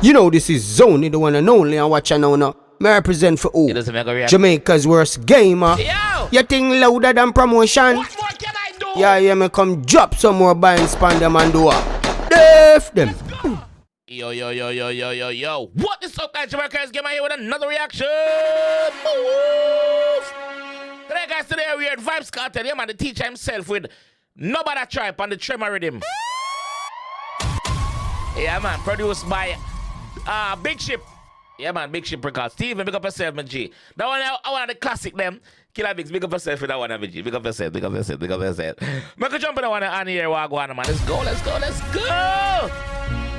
You know this is Zone, the one and only, and watch now. Me represent for who? Jamaica's worst gamer. Yo! You think louder than promotion? What more can I do? Yeah, me come drop some more buying span them and do it. Def them. Yo. What is up, guys? JAMAICA'S game here with another reaction. Move! Today, guys, we are at Vybz Kartel. Yeah, man, the teacher himself with Bada Tribe on the Tremor Riddim. Yeah, man, produced by Big Ship. Yeah, man, Big Ship records. Steven, big up yourself, man, G. That one, I want the classic, them. Killer Biggs, big up yourself for that one, man, G. Big up yourself. Make a jump in the one on here, Wagwan, man. Let's go.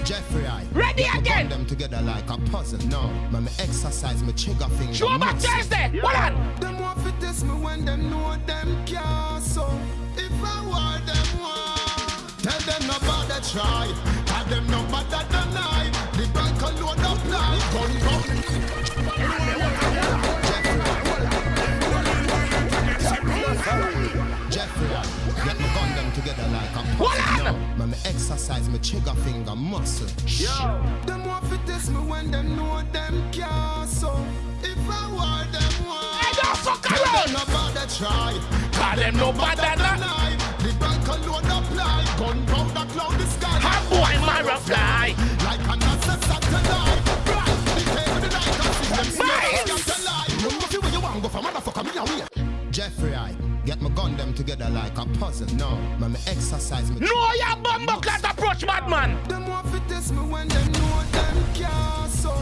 Jeffrey, I ready again. Them together like a puzzle. No, man, me exercise my trigger finger. Show back Thursday. Hold on. Them want to test me when them know them can't. So if I want them want, tell them no bother try. Tell them no bother deny. The bank alone apply. Gun. Jeffrey, get my gun them together like a puzzle. No, man, me exercise my trigger finger muscle. Them want to test me when them know them can't. So if I want them want, Hey, don't fuck around. tell them no bother try. Call them no bother deny. The bank alone apply. Gun powder cloud the sky. Hot boy, Myra fly. Like a NASA satellite. Right, the cable the night can see them satellite. You know where you want go for motherfucker me away. Jeffrey, I get my gun them together like a puzzle. No, man, me exercise me. No, ya bumbo class approach, bad man. Them want to test me when them know them can't. So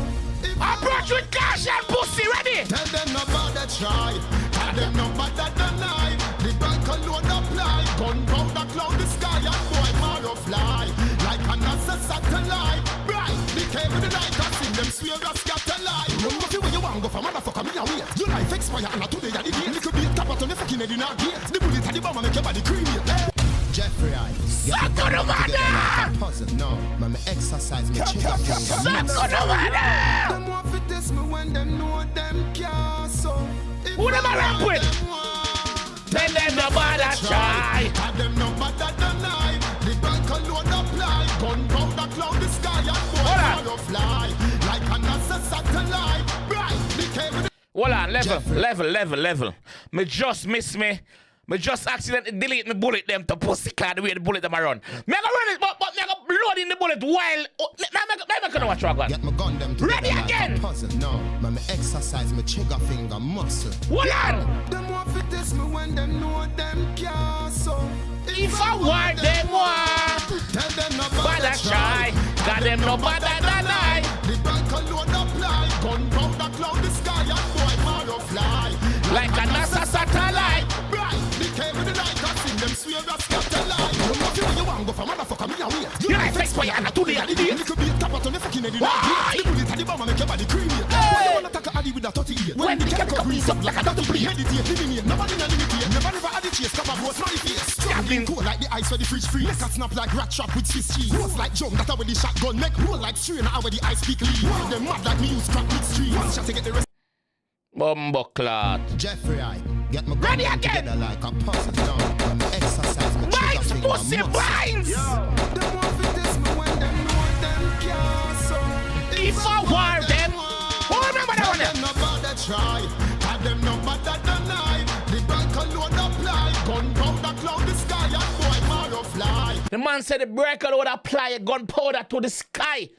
if Approach with caution, pussy, ready? tell them no bother try. Tell them no bother deny. The bank alone apply. Gun powder cloud the sky and boy Mario fly. Like a NASA satellite. Right, the cable the night can see them swear a satellite. You know where you want go for motherfucker me away. Your life expire and today you the gate. Little bit tap out on the fucking head in our gate. The bullet and the bomb make your body creamy. Jeffrey, I get the gun together like a puzzle. No, man, me exercise me trigger finger. Them want to test me when them know them can't. So if Who them a rap with? tell them no bother try. Tell them no bother deny. The bank alone apply. Gun powder cloud the sky and boy Mario fly. Like a NASA satellite. Right, the cable. Hold on, level. Me just miss me. Me just accidentally delete my bullet them to pussy clad the way the bullet them a run. Me go run it, but me go load in the bullet while. Me gonna watch rock one. Get my gun them together Ready like again. a puzzle. No, man, me exercise my trigger finger muscle. Hold on. Them want to test me when them know them can't. So If I want them want, tell them no bother try. Got them no bother deny. The bank alone apply. Gun powder cloud the sky and boy Mario fly. Like a NASA satellite. Right, the cable the night can see them swear a satellite. You know where you want go for motherfucker me away. You like expire and today and the day. Little bit tap out on the fucking head in our Why? gate. The bullet and the bomb make your body creamy. Why you wanna take a addy with a 38? When the chemical breeze up like a dirty breeze. Meditate, eliminate, nobody na limitate. Never add the chase, cover both my face. Struggling cold like the ice where the fridge freeze. Make a snap like rat trap with Swiss cheese. Roast like jump, that's how the shotgun make. Roll like strain, how the ice peak leave. Them mad like me use crack with stream. One shot to get the rest. Bumbo clot. Jeffrey, I get my Ready gun again. together like a puzzle. No, when me exercise my trigger Vybz, finger pussy, muscle. Vybz. Them want to test me when them know them can't. So If I want them, who remember that one? them no bother try. Tell them no bother deny. The bank alone apply. Gun powder cloud the sky and boy Mario fly. The man said the breaker would apply gunpowder to the sky.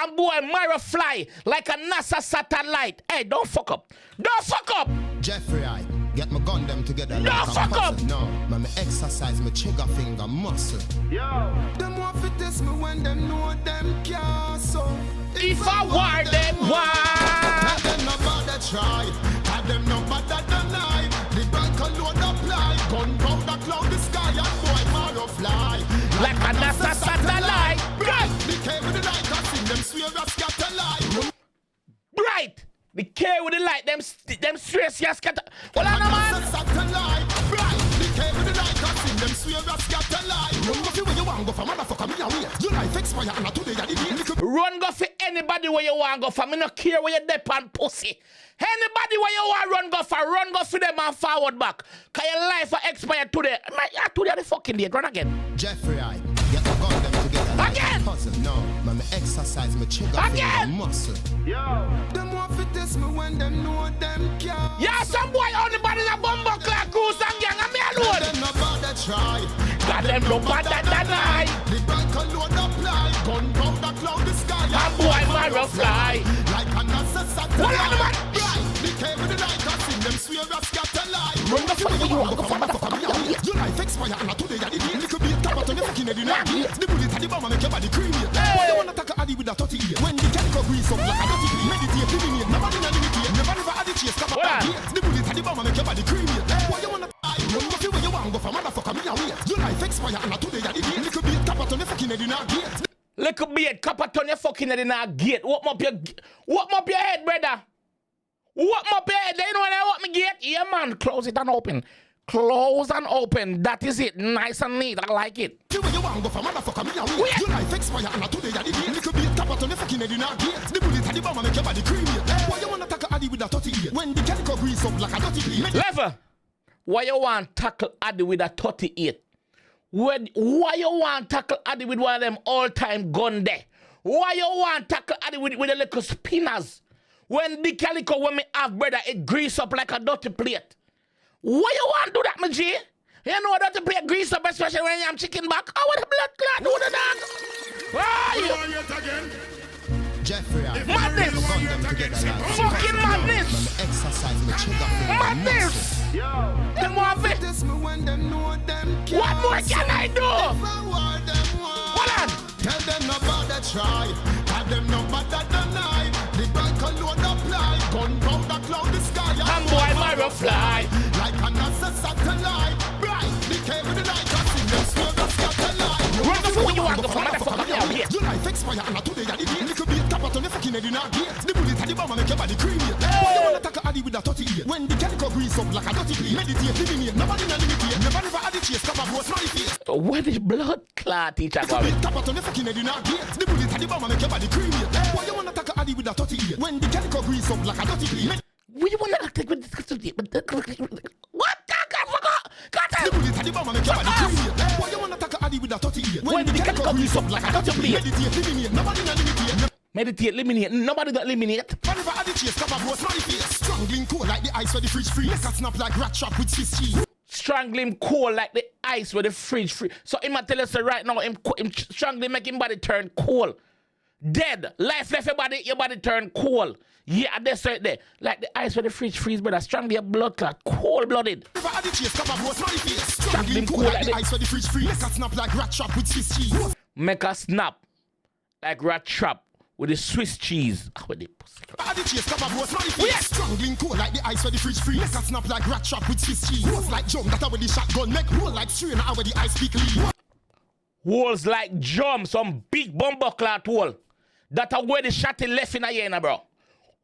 And boy, Myra fly like a NASA satellite. Hey, don't fuck up. Don't fuck up. Jeffrey, I get my gun them together No, like a fuck puzzle. up. No, man, me exercise my trigger finger muscle. Them want to test me when them know them can't. So If I want them, why? tell them no bother try. Tell them no bother deny. The bank alone apply. Gun powder cloud the sky and boy Mario fly. Like a NASA satellite. Right. The cable the night can see them swear a satellite. Bright. The K with the light, them stress you scatter. Hold on, man. Satellite. Right. The cable the night can see them swear a satellite. Run go where you want go for motherfucker me away. Your life expire and today you the day. Run go for anybody where you want go for. Me no care where you dep on pussy. Anybody where you want run go for them and forward back. Cause your life will expire today. Man, yeah, today the fucking day. Run again. Jeffrey, I get my gun them together like Again. a puzzle. No, man, me exercise exercise my trigger finger muscle. Them want to test me when them know them can't. Yeah, some boy on the body a bumbo clock cruise and gang and me alone. Them no bother try. Got them no bother deny. The bank alone apply. Gunpowder cloud the sky. And boy marrow fly. Like a NASA satellite. What on the man? Right. The cave with the light I sing them swear a scatter. Run the fuck you want to come back. Your life expire and today I did little bit top on the fucking head in a gate. The bullet at the bomb and make your body creamy. Why you wanna take a addy with a 38? When the chemical grease up like a dirty plate. Meditate, eliminate, nobody na limitate. Never never add the chase, come up and gate. The bullet at the bomb and make your body creamy. Why you wanna die? Run the fuck you want to go for motherfucker me and wait. Your life expire and today I did little bit top on the fucking head in a gate. Little bit cap on your fucking head in a gate. What up your head, brother? What up your head? You know when I want me gate? Yeah man, close it and open. Close and open. That is it. Nice and neat. I like it. You want to go for motherfucker me and wait. Your life expire and today I did little bit top on the fucking head in a gate. The bullet at the bomb and make your body creamy. Why you wanna take a addy with a 38? When the chemical grease up like a dirty plate. Lever. Why you want tackle Addy with a 38? Why you want tackle Addy with one of them all-time gun there? Why you want tackle Addy with the little spinners? When the calico when me have brother, it grease up like a dirty plate. Why you want do that, my G? You know dirty plate grease up, especially when you have chicken back. I want a blood clot, do the dog. Why you? Jeffrey, Madness! Fucking madness! Exercise my trigger finger Madness! Them want it. What more can I do? Hold on. Tell them no bother try. Tell them no bother deny. The bank alone apply. Gunpowder cloud the sky. And boy marrow fly. Like a NASA satellite. Bright. The cave with the light. I see them slow the satellite. Run the fool you want to go for motherfucker me out here. Your life expire and today I did little bit top on the fucking head in a gate. The bullet at the bomb and make your body creamy. Why you wanna take a addy with a 38? When the chemical grease up like a dirty plate. Meditate, eliminate, nobody na limitate. Never never add the chase, come and roast my face. Where the blood clot teacher go? Top on the fucking head in a gate. The bullet at the bomb and make your body creamy. Why you wanna take a addy with a 38? When the chemical grease up like a dirty plate. What you wanna take with this? What? Kartel! The bullet at the bomb and make your body creamy. Why you wanna take a addy with a 38? When the chemical grease up like a dirty plate. Meditate, eliminate, nobody na limitate. Meditate, eliminate. Nobody got eliminate. Whenever I chase, come and roast my face. Strangling cold like the ice where the fridge freeze. Make a snap like rat trap with Swiss cheese. Strangling cold like the ice where the fridge free. So him a tell us right now, him strangling make him body turn cold. Dead. Life left your body turn cold. Yeah, that's right there. Like the ice where the fridge freeze, brother. Strangling your blood clot. Cold blooded. Whenever I chase, come and roast my face. Strangling cold like the ice where the fridge freeze. Make a snap like rat trap with Swiss cheese. Make a snap like rat trap with the Swiss cheese. Oh, the pussy. Strangling cold like the ice where the fridge freeze. Make a snap like rat trap with Swiss cheese. Holes like jump, that where the shotgun make. Roll like strain, that where the ice pick leave. Holes like jump, some big bumper clot hole. That are where the shot left in a year, bro.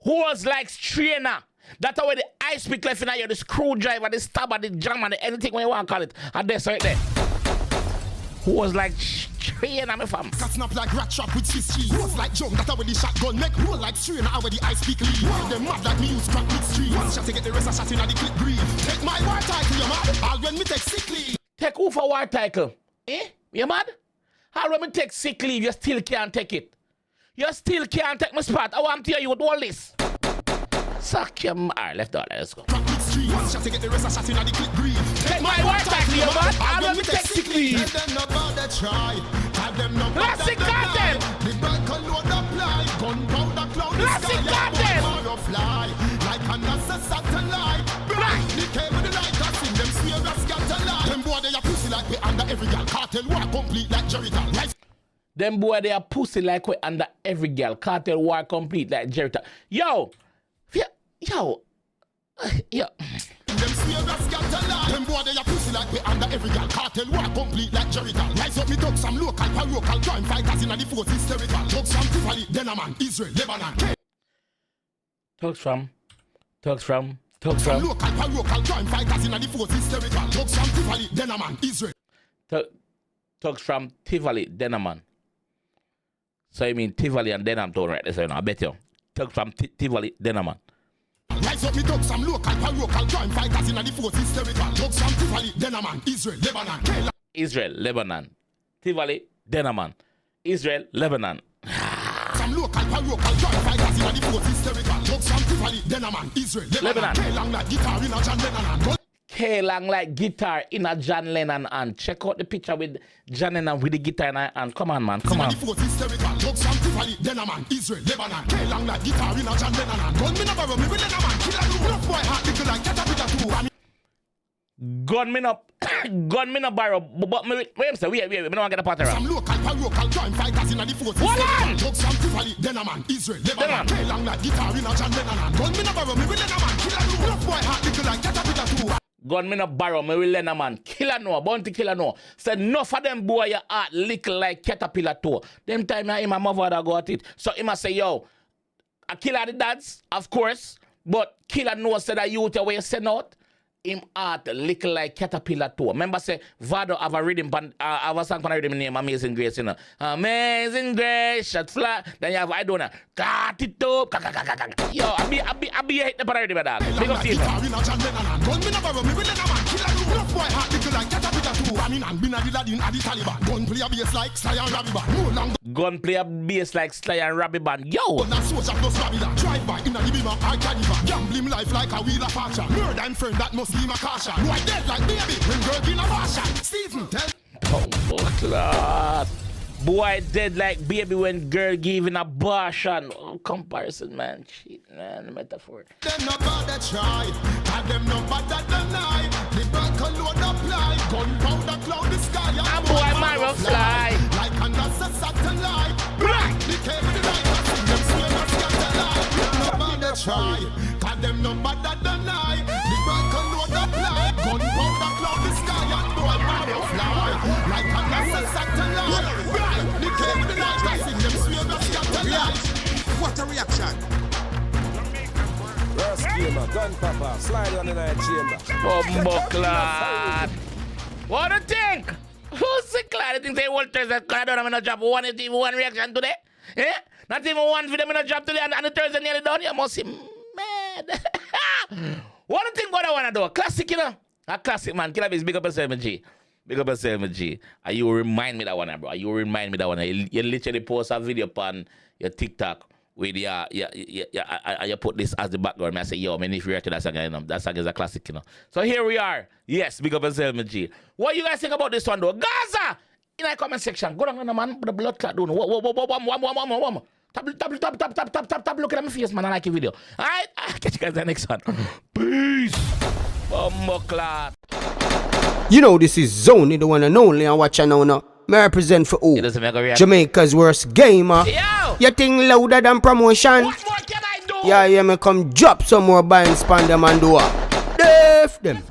Holes like strainer. That are where the ice pick left in a year. The screwdriver, the stabber, the jammer, the anything when you want to call it. And that's right there. Holes like strainer, my fam. Snap like rat trap with Swiss cheese. Holes like jump, that are where the shotgun make. Roll like strainer, that where the ice pick leave. Them mad like me use crack with street. One shot to get the rest of shot in the clip breathe. Take my war title, you mad? All when me take sick leave. Take who for war title? Eh? You mad? How when me take sick leave, you still can't take it. You still can't take my spot. I want to hear you with all this. Suck your alright, left out. Let's go. One shot to get the rest of shot in the clip breathe. Take my war title, you mad? How when me take sick leave? Tell them no bother try. Tell them no bother Classic Kartel. The bank alone apply. Gunpowder cloud the Classic sky. Kartel. Fly like a NASA satellite. Bright. The cave with the light. I see them swear a scatter. Them boy they a pussy like we under every girl. Kartel war complete like Jericho. Them boy they a pussy like we under every girl. Kartel war complete like Jericho. Yo. Them swear a scatter. Them boy they a pussy like we under every girl. Kartel war complete like Jericho. Rise up me talk some local parochial crime fighters in the force hysterical. Talks from Tivoli, Denman, Israel, Lebanon. Talks from local parochial crime fighters in the force hysterical. Talks from Tivoli, Denman, Israel. Talks from Tivoli, Denman. So you mean Tivoli and Denham town right there, so I bet you. Talks from Tivoli, Denman. Rise up me talk some local parochial crime fighters in the force hysterical. Talks from Tivoli, Denman, Israel, Lebanon. Israel, Lebanon. Tivoli, Denman. Israel, Lebanon. Some local parochial joint fighters in the force hysterical. Drugs from Tivoli, then a man, Israel, Lebanon. K-Lang like guitar in a John Lennon. K-Lang like guitar in a John Lennon and check out the picture with John Lennon with the guitar in her hand. Come on, man, come on. Drugs from Tivoli, then a man, Israel, Lebanon. K-Lang like guitar in a John Lennon. Gun me no borrow, me with a man. Kill a new rough boy heart, little like caterpillar too. Gun me no borrow, but me wait, we don't want to get a part around. Some local parochial joint fighters in the force. Hold on! Drugs from Tivoli, then a man, Israel, Lebanon. K-Lang like guitar in a John Lennon. Gun me no borrow, me with a man. Kill a new rough boy heart, little like caterpillar too. Gun me no borrow, me will lend a man. Killer no, bounty killer no. Said enough of them boy your heart lick like caterpillar too. Them time him and my mother got it. So he must say, yo, a killer the dads, of course, but killer no said that youth away send out. Him heart lick like caterpillar too. Remember say Bada have a rhythm have a song on a rhythm name Amazing Grace, you know. Amazing Grace, shot flat. Then you have I don't know. Cut it up. Yo, I be hate the parody with that. Big up Steve. Gun play a bass like Sly and Rabbi Band. Yo. Drive by in a Libima, I can't even gambling life like a wheel of fashion. Murder and friend that must be my caution. Why dead like baby when girl in a fashion? Stephen, tell. Oh, class. Boy dead like baby when girl giving abortion. Oh, comparison, man. Shit, man. Metaphor. Them no bother try, and them no bother deny. The black alone apply, gunpowder cloud the sky. A boy Myro fly. Like a NASA satellite. Right. The cave the light, them swim and scatter. No bother try, and them no bother deny. The black alone apply, gunpowder cloud the sky. And boy Myro fly, like a NASA satellite. What a reaction! Gamer, gun papa, slide on the night chamber. Bumbucklad. What do you think? Who's the clad? Think they Walters that I don't have no job. One reaction today? Eh? Not even one video in a job today and the Thursday nearly done. You must be mad. What do you think what I want to do? A classic, you know? A classic, man. Killer Vybz, big up yourself, G. Big up yourself, G. And you remind me that one, bro. You remind me that one. You literally post a video on your TikTok with you put this as the background. I say, yo, man, if you react to that song, you know, that song is a classic, you know. So here we are. Yes, big up yourself, G. What you guys think about this one, though? Gaza! In the comment section. Go down, man. The blood clot down. One. Tap. Look at my face, man. I like your video. All right? I'll catch you guys in the next one. Peace. Bumbucklad. You know this is Zony, the one and only, and watch now. Me represent for who? Jamaica's worst gamer. Yo! You think louder than promotion? What more can I do? Yeah, me come drop some more buying span them and do what? Def them.